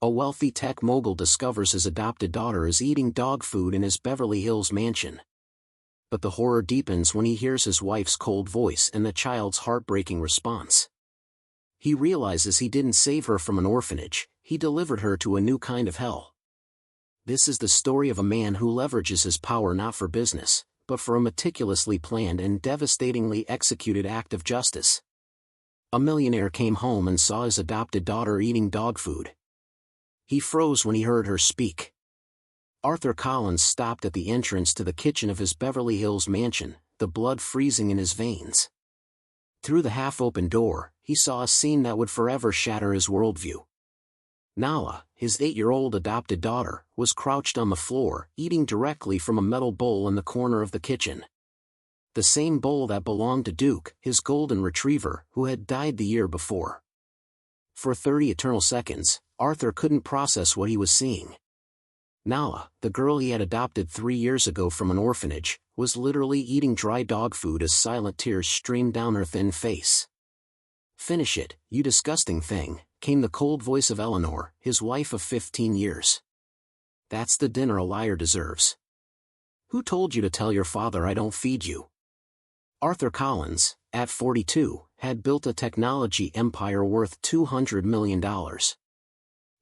A wealthy tech mogul discovers his adopted daughter is eating dog food in his Beverly Hills mansion. But the horror deepens when he hears his wife's cold voice and the child's heartbreaking response. He realizes he didn't save her from an orphanage, he delivered her to a new kind of hell. This is the story of a man who leverages his power not for business, but for a meticulously planned and devastatingly executed act of justice. A millionaire came home and saw his adopted daughter eating dog food. He froze when he heard her speak. Arthur Collins stopped at the entrance to the kitchen of his Beverly Hills mansion, the blood freezing in his veins. Through the half-open door, he saw a scene that would forever shatter his worldview. Nala, his 8-year-old adopted daughter, was crouched on the floor, eating directly from a metal bowl in the corner of the kitchen. The same bowl that belonged to Duke, his golden retriever, who had died the year before. For 30 eternal seconds, Arthur couldn't process what he was seeing. Nala, the girl he had adopted 3 years ago from an orphanage, was literally eating dry dog food as silent tears streamed down her thin face. "Finish it, you disgusting thing," came the cold voice of Eleanor, his wife of 15 years. "That's the dinner a liar deserves. Who told you to tell your father I don't feed you?" Arthur Collins, at 42, had built a technology empire worth $200 million.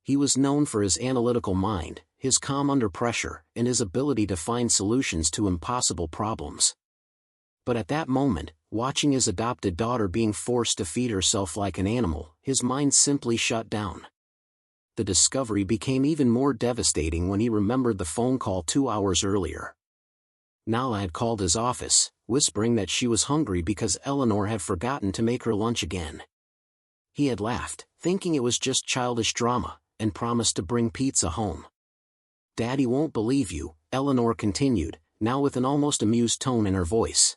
He was known for his analytical mind, his calm under pressure, and his ability to find solutions to impossible problems. But at that moment, watching his adopted daughter being forced to feed herself like an animal, his mind simply shut down. The discovery became even more devastating when he remembered the phone call 2 hours earlier. Nala had called his office, whispering that she was hungry because Eleanor had forgotten to make her lunch again. He had laughed, thinking it was just childish drama, and promised to bring pizza home. "Daddy won't believe you," Eleanor continued, now with an almost amused tone in her voice.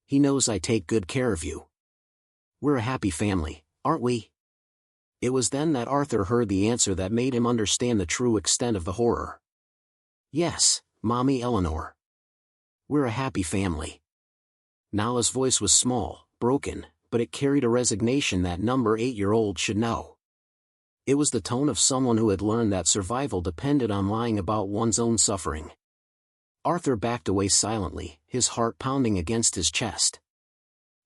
"He knows I take good care of you. We're a happy family, aren't we?" It was then that Arthur heard the answer that made him understand the true extent of the horror. "Yes, Mommy Eleanor. We're a happy family." Nala's voice was small, broken, but it carried a resignation that number 8-year-old should know. It was the tone of someone who had learned that survival depended on lying about one's own suffering. Arthur backed away silently, his heart pounding against his chest.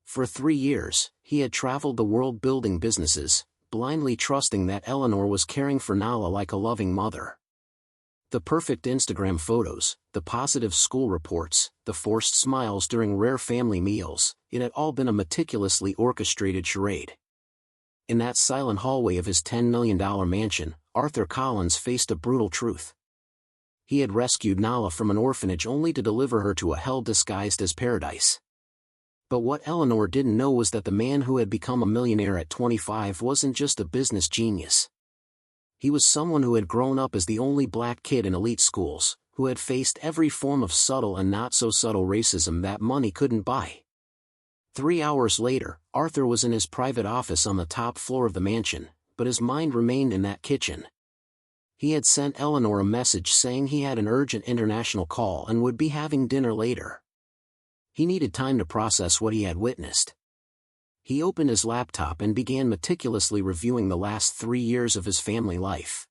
For 3 years, he had traveled the world building businesses, blindly trusting that Eleanor was caring for Nala like a loving mother. The perfect Instagram photos, the positive school reports, the forced smiles during rare family meals, it had all been a meticulously orchestrated charade. In that silent hallway of his $10 million mansion, Arthur Collins faced a brutal truth. He had rescued Nala from an orphanage only to deliver her to a hell disguised as paradise. But what Eleanor didn't know was that the man who had become a millionaire at 25 wasn't just a business genius. He was someone who had grown up as the only black kid in elite schools, who had faced every form of subtle and not-so-subtle racism that money couldn't buy. 3 hours later, Arthur was in his private office on the top floor of the mansion, but his mind remained in that kitchen. He had sent Eleanor a message saying he had an urgent international call and would be having dinner later. He needed time to process what he had witnessed. He opened his laptop and began meticulously reviewing the last 3 years of his family life.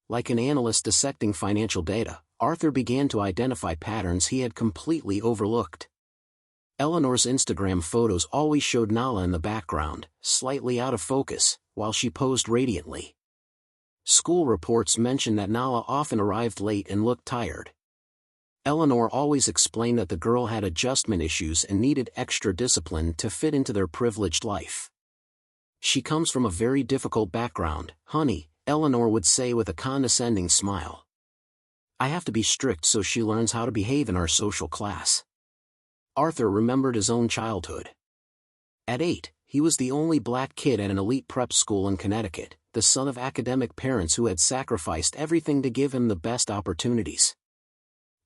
Like an analyst dissecting financial data, Arthur began to identify patterns he had completely overlooked. Eleanor's Instagram photos always showed Nala in the background, slightly out of focus, while she posed radiantly. School reports mentioned that Nala often arrived late and looked tired. Eleanor always explained that the girl had adjustment issues and needed extra discipline to fit into their privileged life. "She comes from a very difficult background, honey," Eleanor would say with a condescending smile. "I have to be strict so she learns how to behave in our social class." Arthur remembered his own childhood. At 8, he was the only black kid at an elite prep school in Connecticut, the son of academic parents who had sacrificed everything to give him the best opportunities.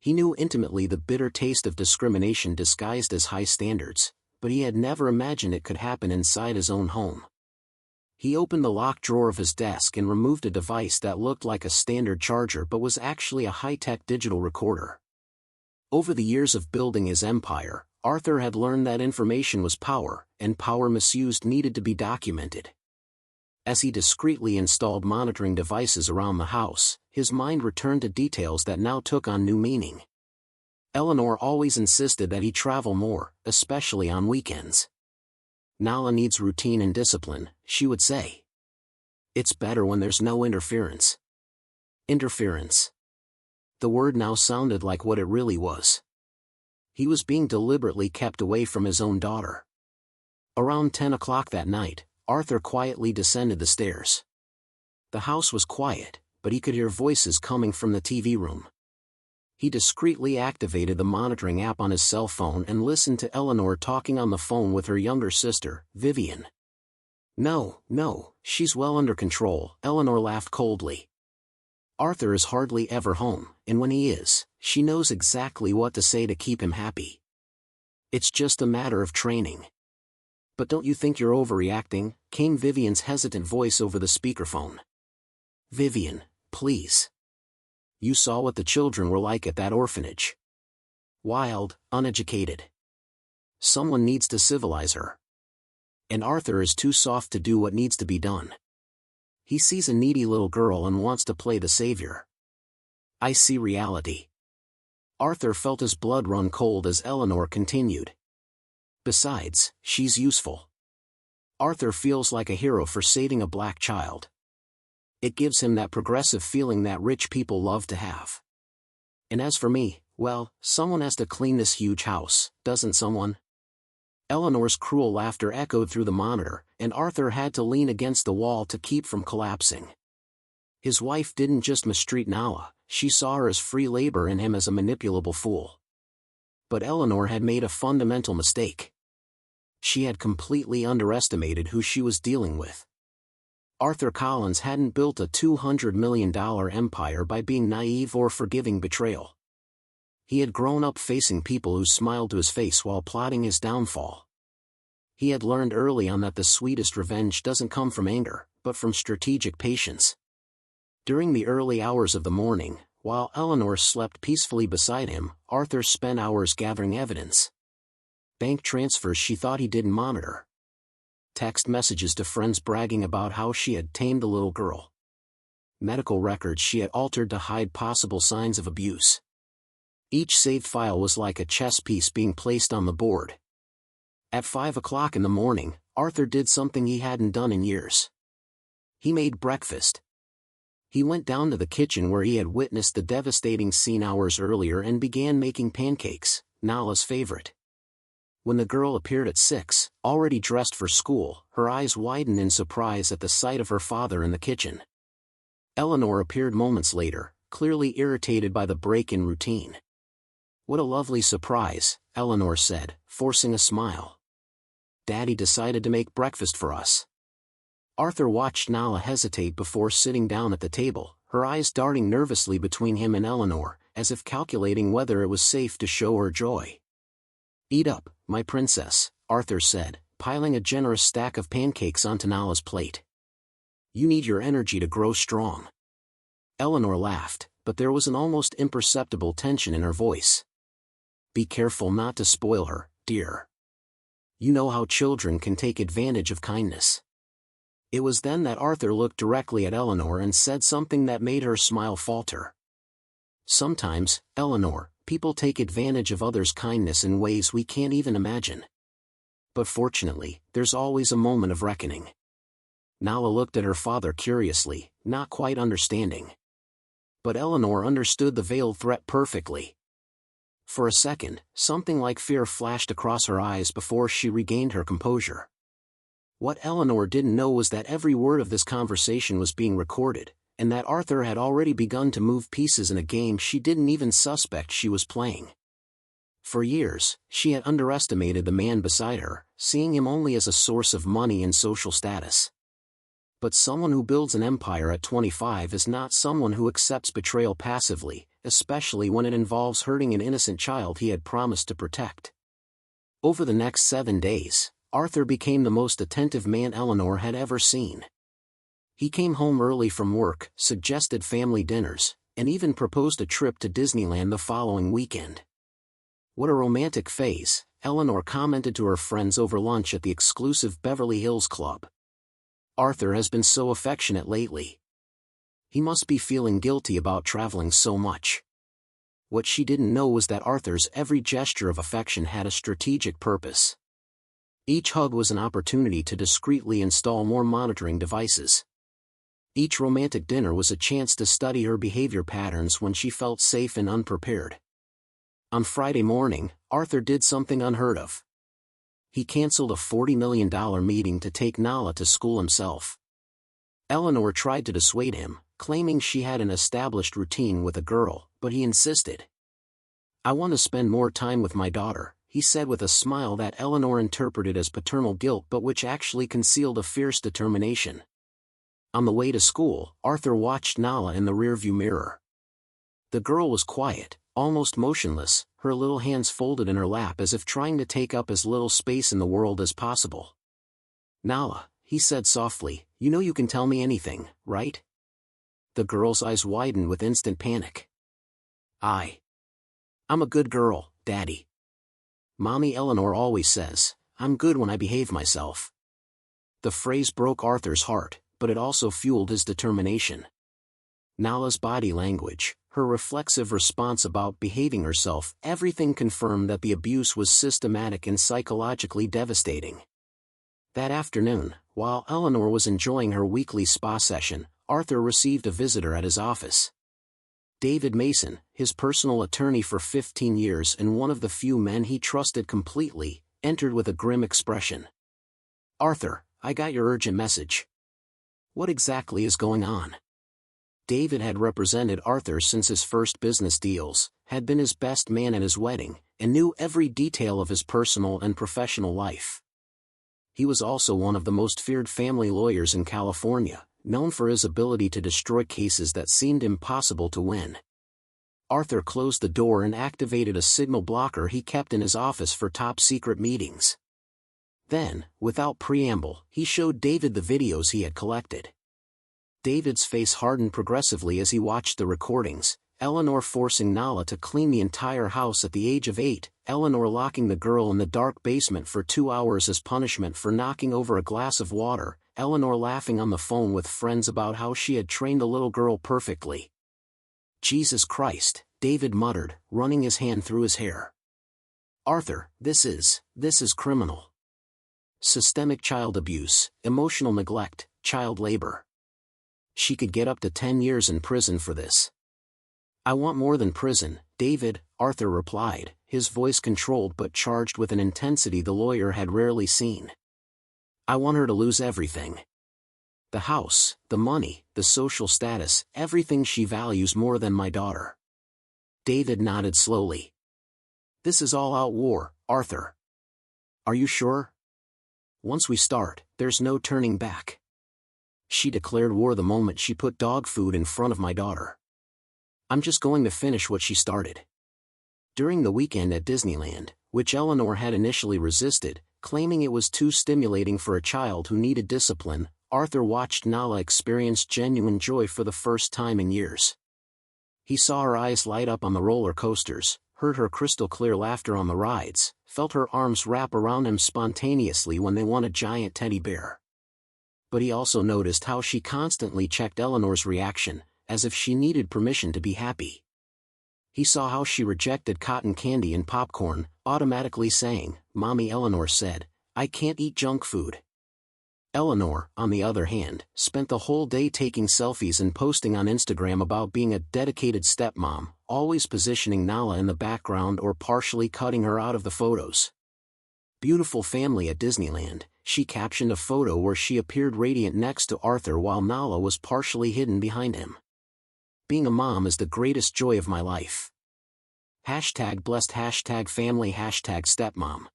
He knew intimately the bitter taste of discrimination disguised as high standards, but he had never imagined it could happen inside his own home. He opened the locked drawer of his desk and removed a device that looked like a standard charger but was actually a high-tech digital recorder. Over the years of building his empire, Arthur had learned that information was power, and power misused needed to be documented. As he discreetly installed monitoring devices around the house, his mind returned to details that now took on new meaning. Eleanor always insisted that he travel more, especially on weekends. "Nala needs routine and discipline," she would say. "It's better when there's no interference." Interference. The word now sounded like what it really was. He was being deliberately kept away from his own daughter. Around 10 o'clock that night, Arthur quietly descended the stairs. The house was quiet, but he could hear voices coming from the TV room. He discreetly activated the monitoring app on his cell phone and listened to Eleanor talking on the phone with her younger sister, Vivian. No, she's well under control," Eleanor laughed coldly. "Arthur is hardly ever home, and when he is, she knows exactly what to say to keep him happy. It's just a matter of training." "But don't you think you're overreacting?" came Vivian's hesitant voice over the speakerphone. "Vivian, please. You saw what the children were like at that orphanage. Wild, uneducated. Someone needs to civilize her. And Arthur is too soft to do what needs to be done. He sees a needy little girl and wants to play the savior. I see reality." Arthur felt his blood run cold as Eleanor continued. "Besides, she's useful. Arthur feels like a hero for saving a black child. It gives him that progressive feeling that rich people love to have. And as for me, well, someone has to clean this huge house, doesn't someone?" Eleanor's cruel laughter echoed through the monitor, and Arthur had to lean against the wall to keep from collapsing. His wife didn't just mistreat Nala, she saw her as free labor and him as a manipulable fool. But Eleanor had made a fundamental mistake. She had completely underestimated who she was dealing with. Arthur Collins hadn't built a $200 million empire by being naive or forgiving betrayal. He had grown up facing people who smiled to his face while plotting his downfall. He had learned early on that the sweetest revenge doesn't come from anger, but from strategic patience. During the early hours of the morning, while Eleanor slept peacefully beside him, Arthur spent hours gathering evidence. Bank transfers she thought he didn't monitor. Text messages to friends bragging about how she had tamed the little girl. Medical records she had altered to hide possible signs of abuse. Each saved file was like a chess piece being placed on the board. At 5 o'clock in the morning, Arthur did something he hadn't done in years. He made breakfast. He went down to the kitchen where he had witnessed the devastating scene hours earlier and began making pancakes, Nala's favorite. When the girl appeared at 6, already dressed for school, her eyes widened in surprise at the sight of her father in the kitchen. Eleanor appeared moments later, clearly irritated by the break in routine. "What a lovely surprise," Eleanor said, forcing a smile. "Daddy decided to make breakfast for us." Arthur watched Nala hesitate before sitting down at the table, her eyes darting nervously between him and Eleanor, as if calculating whether it was safe to show her joy. "Eat up, my princess," Arthur said, piling a generous stack of pancakes onto Nala's plate. "You need your energy to grow strong." Eleanor laughed, but there was an almost imperceptible tension in her voice. "Be careful not to spoil her, dear. You know how children can take advantage of kindness." It was then that Arthur looked directly at Eleanor and said something that made her smile falter. "Sometimes, Eleanor, people take advantage of others' kindness in ways we can't even imagine. But fortunately, there's always a moment of reckoning." Nala looked at her father curiously, not quite understanding. But Eleanor understood the veiled threat perfectly. For a second, something like fear flashed across her eyes before she regained her composure. What Eleanor didn't know was that every word of this conversation was being recorded, and that Arthur had already begun to move pieces in a game she didn't even suspect she was playing. For years, she had underestimated the man beside her, seeing him only as a source of money and social status. But someone who builds an empire at 25 is not someone who accepts betrayal passively, especially when it involves hurting an innocent child he had promised to protect. Over the next 7 days, Arthur became the most attentive man Eleanor had ever seen. He came home early from work, suggested family dinners, and even proposed a trip to Disneyland the following weekend. "What a romantic phase," Eleanor commented to her friends over lunch at the exclusive Beverly Hills club. Arthur has been so affectionate lately. He must be feeling guilty about traveling so much. What she didn't know was that Arthur's every gesture of affection had a strategic purpose. Each hug was an opportunity to discreetly install more monitoring devices. Each romantic dinner was a chance to study her behavior patterns when she felt safe and unprepared. On Friday morning, Arthur did something unheard of. He canceled a $40 million meeting to take Nala to school himself. Eleanor tried to dissuade him, claiming she had an established routine with a girl, but he insisted. "I want to spend more time with my daughter," he said with a smile that Eleanor interpreted as paternal guilt but which actually concealed a fierce determination. On the way to school, Arthur watched Nala in the rearview mirror. The girl was quiet, almost motionless, her little hands folded in her lap as if trying to take up as little space in the world as possible. "Nala," he said softly, "you know you can tell me anything, right?" The girl's eyes widened with instant panic. I'm a good girl, Daddy. Mommy Eleanor always says, I'm good when I behave myself." The phrase broke Arthur's heart, but it also fueled his determination. Nala's body language, her reflexive response about behaving herself, everything confirmed that the abuse was systematic and psychologically devastating. That afternoon, while Eleanor was enjoying her weekly spa session, Arthur received a visitor at his office. David Mason, his personal attorney for 15 years and one of the few men he trusted completely, entered with a grim expression. "Arthur, I got your urgent message. What exactly is going on?" David had represented Arthur since his first business deals, had been his best man at his wedding, and knew every detail of his personal and professional life. He was also one of the most feared family lawyers in California, known for his ability to destroy cases that seemed impossible to win. Arthur closed the door and activated a signal blocker he kept in his office for top-secret meetings. Then, without preamble, he showed David the videos he had collected. David's face hardened progressively as he watched the recordings, Eleanor forcing Nala to clean the entire house at the age of 8, Eleanor locking the girl in the dark basement for 2 hours as punishment for knocking over a glass of water, Eleanor laughing on the phone with friends about how she had trained the little girl perfectly. "Jesus Christ," David muttered, running his hand through his hair. "Arthur, this is criminal. Systemic child abuse, emotional neglect, child labor. She could get up to 10 years in prison for this." "I want more than prison, David," Arthur replied, his voice controlled but charged with an intensity the lawyer had rarely seen. "I want her to lose everything. The house, the money, the social status, everything she values more than my daughter." David nodded slowly. "This is all-out war, Arthur. Are you sure? Once we start, there's no turning back. She declared war the moment she put dog food in front of my daughter. I'm just going to finish what she started." During the weekend at Disneyland, which Eleanor had initially resisted, claiming it was too stimulating for a child who needed discipline, Arthur watched Nala experience genuine joy for the first time in years. He saw her eyes light up on the roller coasters, heard her crystal-clear laughter on the rides, felt her arms wrap around him spontaneously when they won a giant teddy bear. But he also noticed how she constantly checked Eleanor's reaction, as if she needed permission to be happy. He saw how she rejected cotton candy and popcorn, automatically saying, "Mommy Eleanor said, I can't eat junk food." Eleanor, on the other hand, spent the whole day taking selfies and posting on Instagram about being a dedicated stepmom, always positioning Nala in the background or partially cutting her out of the photos. "Beautiful family at Disneyland," she captioned a photo where she appeared radiant next to Arthur while Nala was partially hidden behind him. "Being a mom is the greatest joy of my life. #blessed #family #stepmom."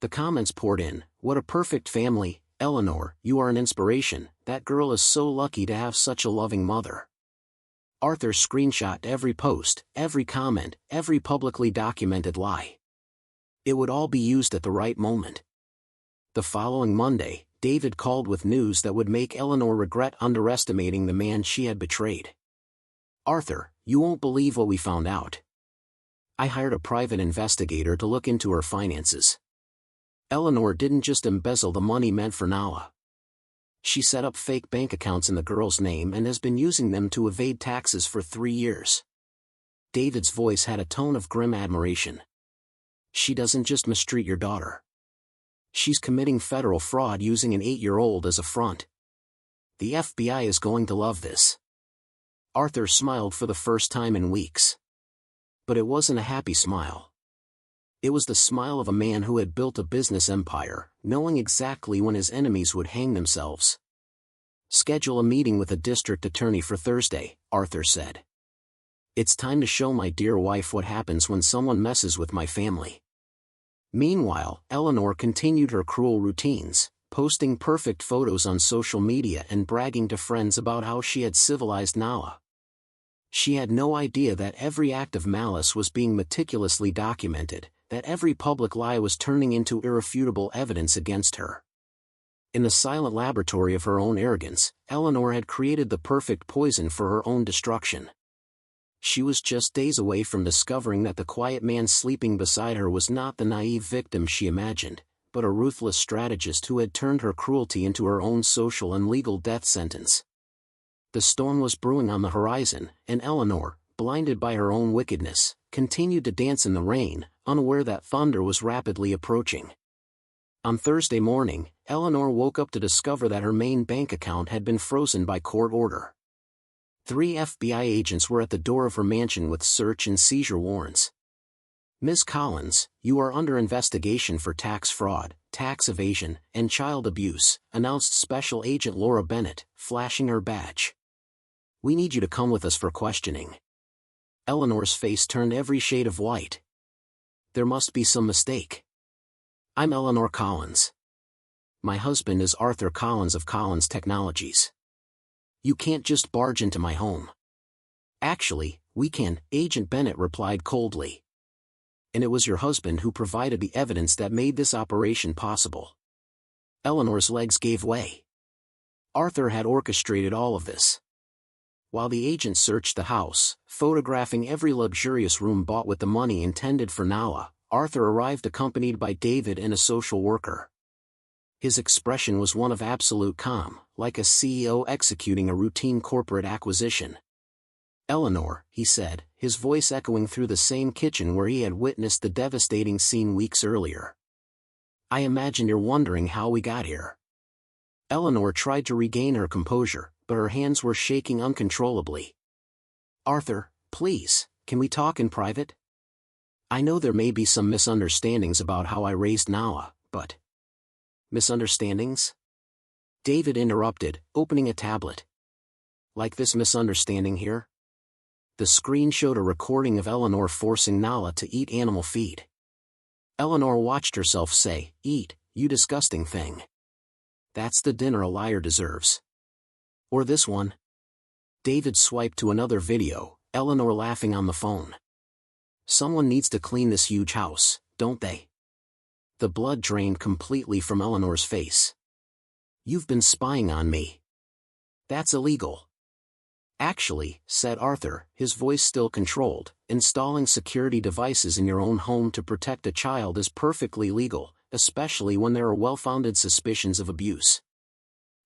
The comments poured in, "What a perfect family, Eleanor, you are an inspiration, that girl is so lucky to have such a loving mother." Arthur screenshot every post, every comment, every publicly documented lie. It would all be used at the right moment. The following Monday, David called with news that would make Eleanor regret underestimating the man she had betrayed. "Arthur, you won't believe what we found out. I hired a private investigator to look into her finances. Eleanor didn't just embezzle the money meant for Nala. She set up fake bank accounts in the girl's name and has been using them to evade taxes for 3 years. David's voice had a tone of grim admiration. She doesn't just mistreat your daughter. She's committing federal fraud using an 8-year-old as a front. The FBI is going to love this. Arthur smiled for the first time in weeks. But it wasn't a happy smile. It was the smile of a man who had built a business empire, knowing exactly when his enemies would hang themselves. Schedule a meeting with a district attorney for Thursday, Arthur said. It's time to show my dear wife what happens when someone messes with my family. Meanwhile, Eleanor continued her cruel routines, posting perfect photos on social media and bragging to friends about how she had civilized Nala. She had no idea that every act of malice was being meticulously documented, that every public lie was turning into irrefutable evidence against her. In the silent laboratory of her own arrogance, Eleanor had created the perfect poison for her own destruction. She was just days away from discovering that the quiet man sleeping beside her was not the naive victim she imagined, but a ruthless strategist who had turned her cruelty into her own social and legal death sentence. The storm was brewing on the horizon, and Eleanor, blinded by her own wickedness, continued to dance in the rain, unaware that thunder was rapidly approaching. On Thursday morning, Eleanor woke up to discover that her main bank account had been frozen by court order. 3 FBI agents were at the door of her mansion with search and seizure warrants. Ms. Collins, you are under investigation for tax fraud, tax evasion, and child abuse, announced Special Agent Laura Bennett, flashing her badge. We need you to come with us for questioning. Eleanor's face turned every shade of white. There must be some mistake. I'm Eleanor Collins. My husband is Arthur Collins of Collins Technologies. You can't just barge into my home. Actually, we can, Agent Bennett replied coldly. And it was your husband who provided the evidence that made this operation possible. Eleanor's legs gave way. Arthur had orchestrated all of this. While the agent searched the house, photographing every luxurious room bought with the money intended for Nala, Arthur arrived accompanied by David and a social worker. His expression was one of absolute calm, like a CEO executing a routine corporate acquisition. Eleanor, he said, his voice echoing through the same kitchen where he had witnessed the devastating scene weeks earlier. I imagine you're wondering how we got here. Eleanor tried to regain her composure, but her hands were shaking uncontrollably. Arthur, please, can we talk in private? I know there may be some misunderstandings about how I raised Nala, but... Misunderstandings? David interrupted, opening a tablet. Like this misunderstanding here? The screen showed a recording of Eleanor forcing Nala to eat animal feed. Eleanor watched herself say, "Eat, you disgusting thing. That's the dinner a liar deserves." Or this one. David swiped to another video, Eleanor laughing on the phone. Someone needs to clean this huge house, don't they? The blood drained completely from Eleanor's face. You've been spying on me. That's illegal. Actually, said Arthur, his voice still controlled, installing security devices in your own home to protect a child is perfectly legal, especially when there are well-founded suspicions of abuse.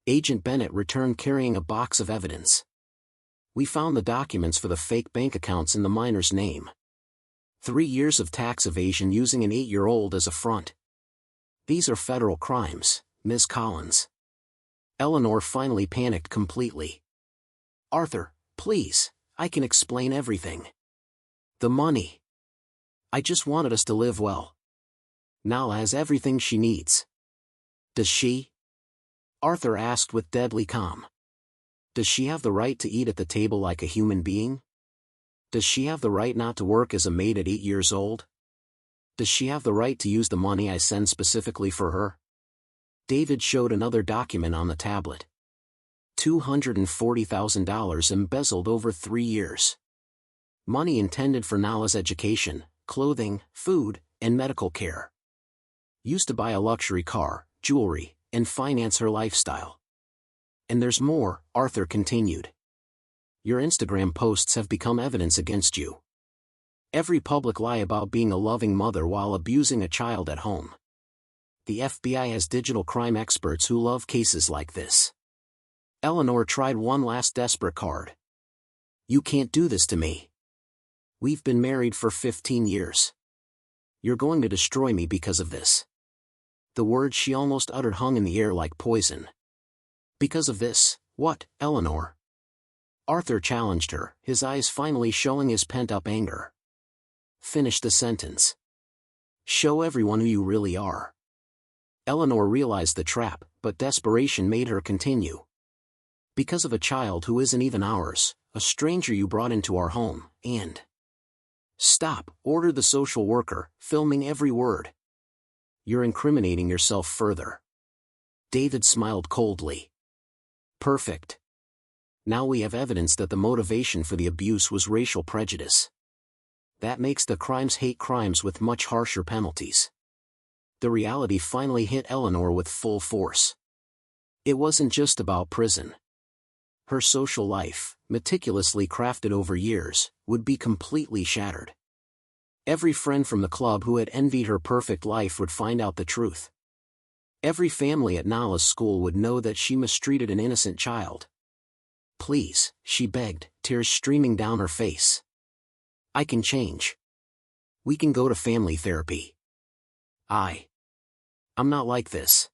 Agent Bennett returned carrying a box of evidence. We found the documents for the fake bank accounts in the minor's name. 3 years of tax evasion using an 8-year-old as a front. These are federal crimes, Ms. Collins. Eleanor finally panicked completely. Arthur, please, I can explain everything. The money. I just wanted us to live well. Nala has everything she needs. Does she? Arthur asked with deadly calm. Does she have the right to eat at the table like a human being? Does she have the right not to work as a maid at 8 years old? Does she have the right to use the money I send specifically for her? David showed another document on the tablet. $240,000 embezzled over 3 years. Money intended for Nala's education, clothing, food, and medical care. Used to buy a luxury car, jewelry, and finance her lifestyle. And there's more, Arthur continued. Your Instagram posts have become evidence against you. Every public lie about being a loving mother while abusing a child at home. The FBI has digital crime experts who love cases like this. Eleanor tried one last desperate card. "You can't do this to me. We've been married for 15 years. You're going to destroy me because of this." The words she almost uttered hung in the air like poison. "Because of this, what, Eleanor?" Arthur challenged her, his eyes finally showing his pent-up anger. "Finish the sentence. Show everyone who you really are." Eleanor realized the trap, but desperation made her continue. "Because of a child who isn't even ours, a stranger you brought into our home, and—" "Stop," ordered the social worker, filming every word. "You're incriminating yourself further." David smiled coldly. "Perfect. Now we have evidence that the motivation for the abuse was racial prejudice. That makes the crimes hate crimes with much harsher penalties." The reality finally hit Eleanor with full force. It wasn't just about prison. Her social life, meticulously crafted over years, would be completely shattered. Every friend from the club who had envied her perfect life would find out the truth. Every family at Nala's school would know that she mistreated an innocent child. "Please," she begged, tears streaming down her face. "I can change. We can go to family therapy. I'm not like this."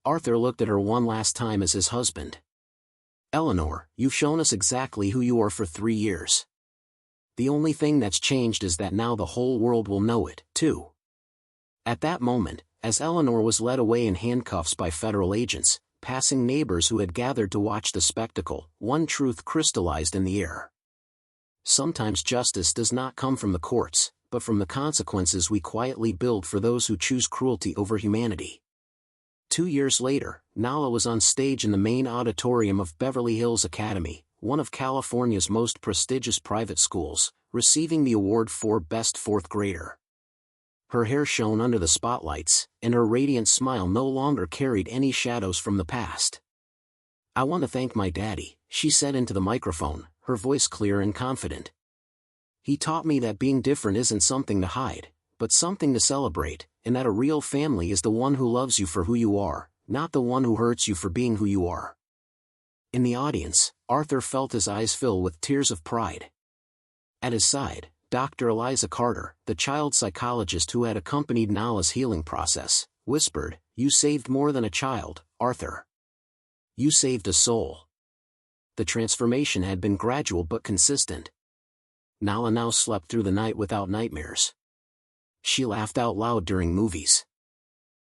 Arthur looked at her one last time as his husband. "Eleanor, you've shown us exactly who you are for 3 years. The only thing that's changed is that now the whole world will know it, too." At that moment, as Eleanor was led away in handcuffs by federal agents, passing neighbors who had gathered to watch the spectacle, one truth crystallized in the air. Sometimes justice does not come from the courts, but from the consequences we quietly build for those who choose cruelty over humanity. 2 years later, Nala was on stage in the main auditorium of Beverly Hills Academy, one of California's most prestigious private schools, receiving the award for Best Fourth Grader. Her hair shone under the spotlights, and her radiant smile no longer carried any shadows from the past. "I want to thank my daddy," she said into the microphone, her voice clear and confident. "He taught me that being different isn't something to hide, but something to celebrate, and that a real family is the one who loves you for who you are, not the one who hurts you for being who you are." In the audience, Arthur felt his eyes fill with tears of pride. At his side, Dr. Eliza Carter, the child psychologist who had accompanied Nala's healing process, whispered, "You saved more than a child, Arthur. You saved a soul." The transformation had been gradual but consistent. Nala now slept through the night without nightmares. She laughed out loud during movies.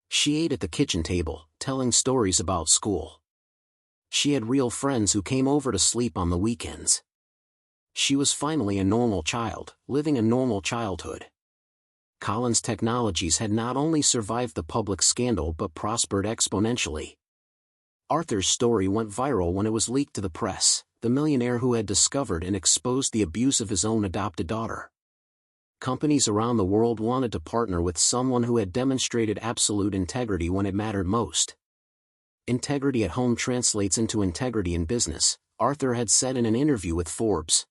She ate at the kitchen table, telling stories about school. She had real friends who came over to sleep on the weekends. She was finally a normal child, living a normal childhood. Collins Technologies had not only survived the public scandal but prospered exponentially. Arthur's story went viral when it was leaked to the press, the millionaire who had discovered and exposed the abuse of his own adopted daughter. Companies around the world wanted to partner with someone who had demonstrated absolute integrity when it mattered most. "Integrity at home translates into integrity in business," Arthur had said in an interview with Forbes.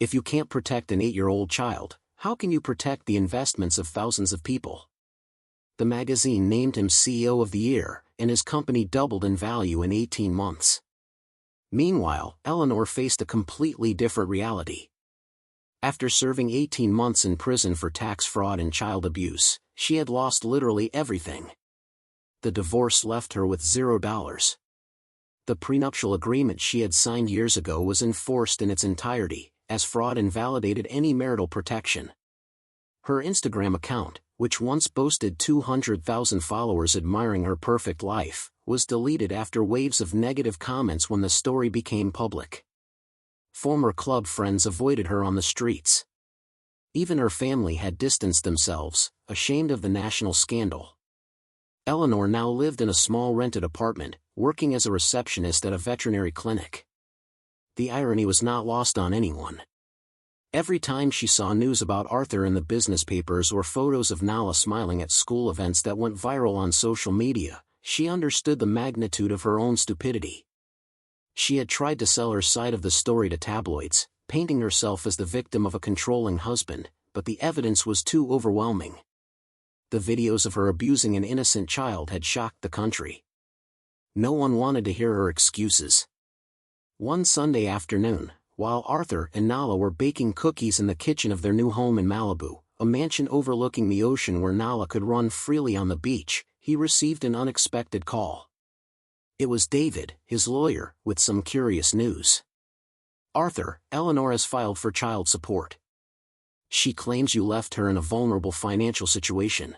"If you can't protect an 8-year-old child, how can you protect the investments of thousands of people?" The magazine named him CEO of the Year, and his company doubled in value in 18 months. Meanwhile, Eleanor faced a completely different reality. After serving 18 months in prison for tax fraud and child abuse, she had lost literally everything. The divorce left her with $0. The prenuptial agreement she had signed years ago was enforced in its entirety, as fraud invalidated any marital protection. Her Instagram account, which once boasted 200,000 followers admiring her perfect life, was deleted after waves of negative comments when the story became public. Former club friends avoided her on the streets. Even her family had distanced themselves, ashamed of the national scandal. Eleanor now lived in a small rented apartment, working as a receptionist at a veterinary clinic. The irony was not lost on anyone. Every time she saw news about Arthur in the business papers or photos of Nala smiling at school events that went viral on social media, she understood the magnitude of her own stupidity. She had tried to sell her side of the story to tabloids, painting herself as the victim of a controlling husband, but the evidence was too overwhelming. The videos of her abusing an innocent child had shocked the country. No one wanted to hear her excuses. One Sunday afternoon, while Arthur and Nala were baking cookies in the kitchen of their new home in Malibu, a mansion overlooking the ocean where Nala could run freely on the beach, he received an unexpected call. It was David, his lawyer, with some curious news. "Arthur, Eleanor has filed for child support. She claims you left her in a vulnerable financial situation."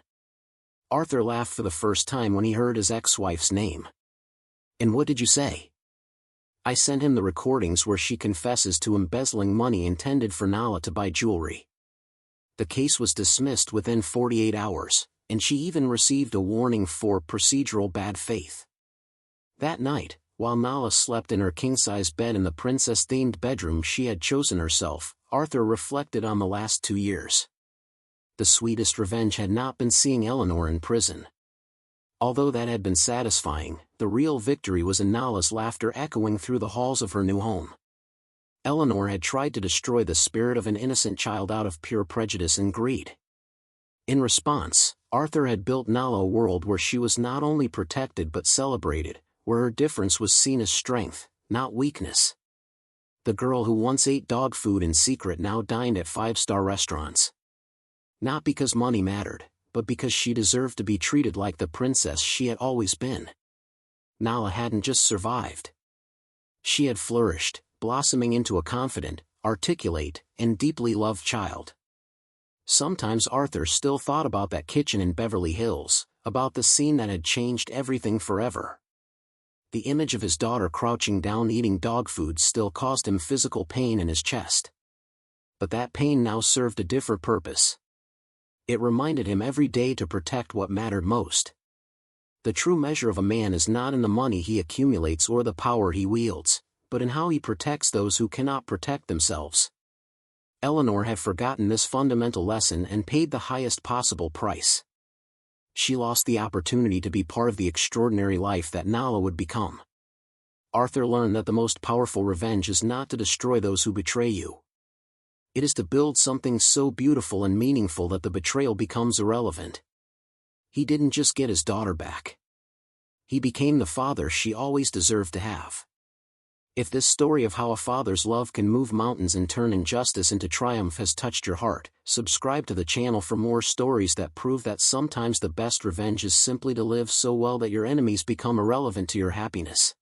Arthur laughed for the first time when he heard his ex-wife's name. "And what did you say?" "I sent him the recordings where she confesses to embezzling money intended for Nala to buy jewelry." The case was dismissed within 48 hours, and she even received a warning for procedural bad faith. That night, while Nala slept in her king-size bed in the princess-themed bedroom she had chosen herself, Arthur reflected on the last 2 years. The sweetest revenge had not been seeing Eleanor in prison. Although that had been satisfying, the real victory was in Nala's laughter echoing through the halls of her new home. Eleanor had tried to destroy the spirit of an innocent child out of pure prejudice and greed. In response, Arthur had built Nala a world where she was not only protected but celebrated, where her difference was seen as strength, not weakness. The girl who once ate dog food in secret now dined at 5-star restaurants. Not because money mattered, but because she deserved to be treated like the princess she had always been. Nala hadn't just survived. She had flourished, blossoming into a confident, articulate, and deeply loved child. Sometimes Arthur still thought about that kitchen in Beverly Hills, about the scene that had changed everything forever. The image of his daughter crouching down eating dog food still caused him physical pain in his chest. But that pain now served a different purpose. It reminded him every day to protect what mattered most. The true measure of a man is not in the money he accumulates or the power he wields, but in how he protects those who cannot protect themselves. Eleanor had forgotten this fundamental lesson and paid the highest possible price. She lost the opportunity to be part of the extraordinary life that Nala would become. Arthur learned that the most powerful revenge is not to destroy those who betray you. It is to build something so beautiful and meaningful that the betrayal becomes irrelevant. He didn't just get his daughter back. He became the father she always deserved to have. If this story of how a father's love can move mountains and turn injustice into triumph has touched your heart, subscribe to the channel for more stories that prove that sometimes the best revenge is simply to live so well that your enemies become irrelevant to your happiness.